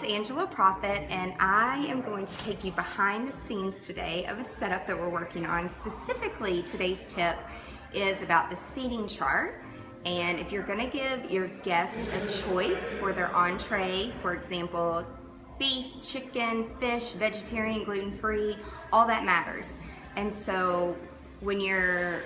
Angela Prophet, and I am going to take you behind the scenes today of a setup that we're working on. Specifically, today's tip is about the seating chart. And if you're going to give your guest a choice for their entree, for example, beef, chicken, fish, vegetarian, gluten-free, all that matters. And so when you're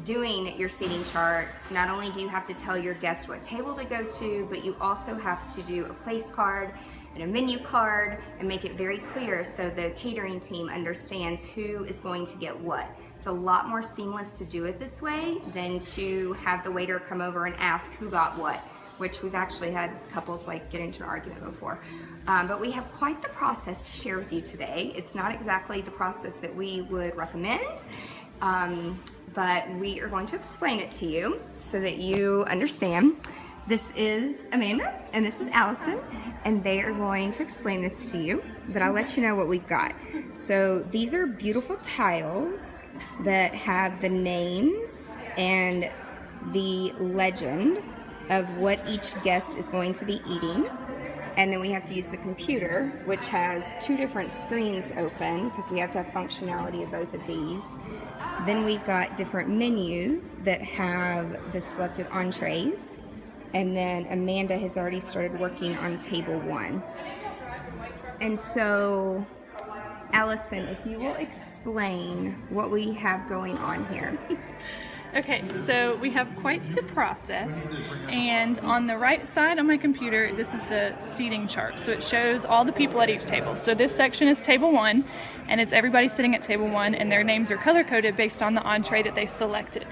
doing your seating chart, not only do you have to tell your guest what table to go to, but you also have to do a place card and a menu card and make it very clear so the catering team understands who is going to get what. It's a lot more seamless to do it this way than to have the waiter come over and ask who got what, which we've actually had couples like get into an argument before. But we have quite the process to share with you today. It's not exactly the process that we would recommend, but we are going to explain it to you so that you understand. This is Amanda and this is Allison, and they are going to explain this to you, but I'll let you know what we've got. So these are beautiful tiles that have the names and the legend of what each guest is going to be eating. And then we have to use the computer, which has two different screens open because we have to have functionality of both of these. Then we've got different menus that have the selected entrees. And then Amanda has already started working on table 1. And so, Allison, if you will explain what we have going on here. Okay, so we have quite the process, and on the right side on my computer, this is the seating chart. So it shows all the people at each table. So this section is table 1, and it's everybody sitting at table 1, and their names are color-coded based on the entree that they selected,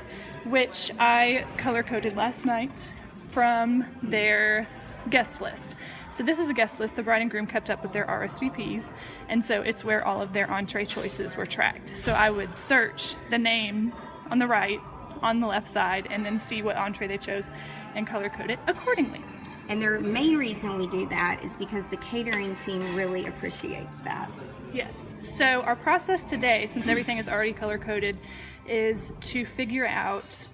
which I color-coded last night from their guest list. So this is a guest list the bride and groom kept up with their RSVPs, and so it's where all of their entree choices were tracked. So I would search the name on the right, on the left side, and then see what entree they chose and color code it accordingly. And the main reason we do that is because the catering team really appreciates that. Yes, so our process today, since everything is already color coded, is to figure out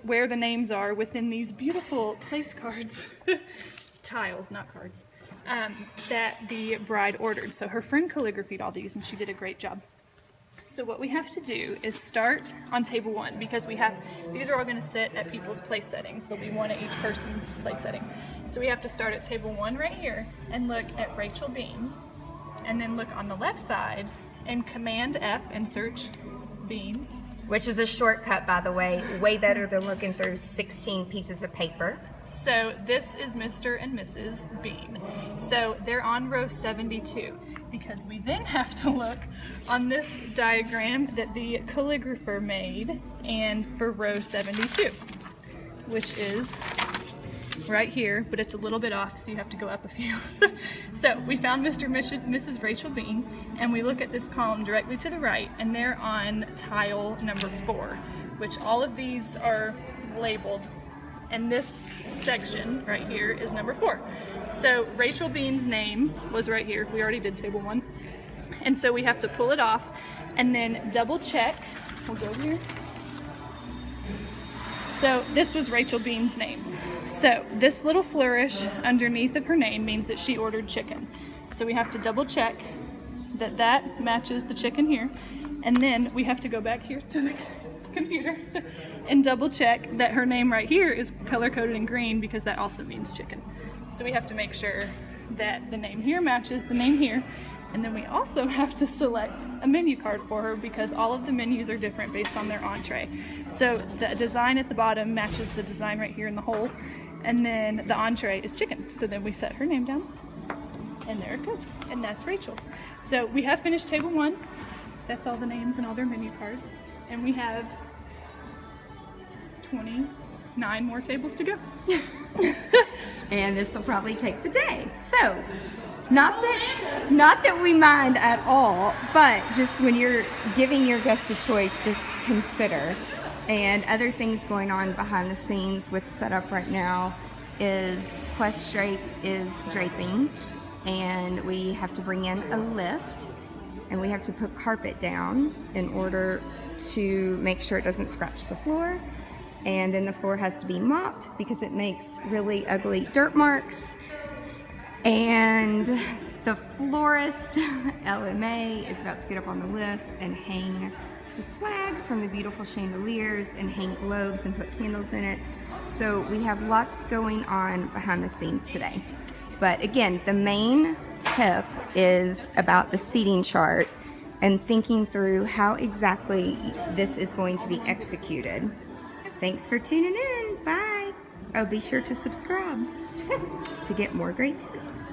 where the names are within these beautiful place cards, tiles, not cards, that the bride ordered. So her friend calligraphied all these and she did a great job. So what we have to do is start on table 1 because these are all going to sit at people's place settings. There'll be one at each person's place setting. So we have to start at table 1 right here and look at Rachel Bean, and then look on the left side and Command F and search Bean. Which is a shortcut, by the way, way better than looking through 16 pieces of paper. So this is Mr. and Mrs. Bean. So they're on row 72. Because we then have to look on this diagram that the calligrapher made and for row 72, which is right here, but it's a little bit off, so you have to go up a few. So we found Mr. and Mrs. Rachel Bean, and we look at this column directly to the right, and they're on tile number 4, which all of these are labeled, and this section right here is number 4. So Rachel Bean's name was right here. We already did table 1. And so we have to pull it off and then double check. We'll go here. So this was Rachel Bean's name. So this little flourish underneath of her name means that she ordered chicken. So we have to double check that that matches the chicken here. And then we have to go back here to the computer and double check that her name right here is color coded in green because that also means chicken. So we have to make sure that the name here matches the name here, and then we also have to select a menu card for her because all of the menus are different based on their entree. So the design at the bottom matches the design right here in the hole, and then the entree is chicken. So then we set her name down, and there it goes, and that's Rachel's. So we have finished table 1. That's all the names and all their menu cards, and we have 29 more tables to go. And this will probably take the day. So, not that we mind at all, but just when you're giving your guest a choice, just consider. And other things going on behind the scenes with setup right now is Quest Drape is draping, and we have to bring in a lift, and we have to put carpet down in order to make sure it doesn't scratch the floor. And then the floor has to be mopped because it makes really ugly dirt marks. And the florist, LMA, is about to get up on the lift and hang the swags from the beautiful chandeliers and hang globes and put candles in it. So we have lots going on behind the scenes today. But again, the main tip is about the seating chart and thinking through how exactly this is going to be executed. Thanks for tuning in. Bye. Oh, be sure to subscribe to get more great tips.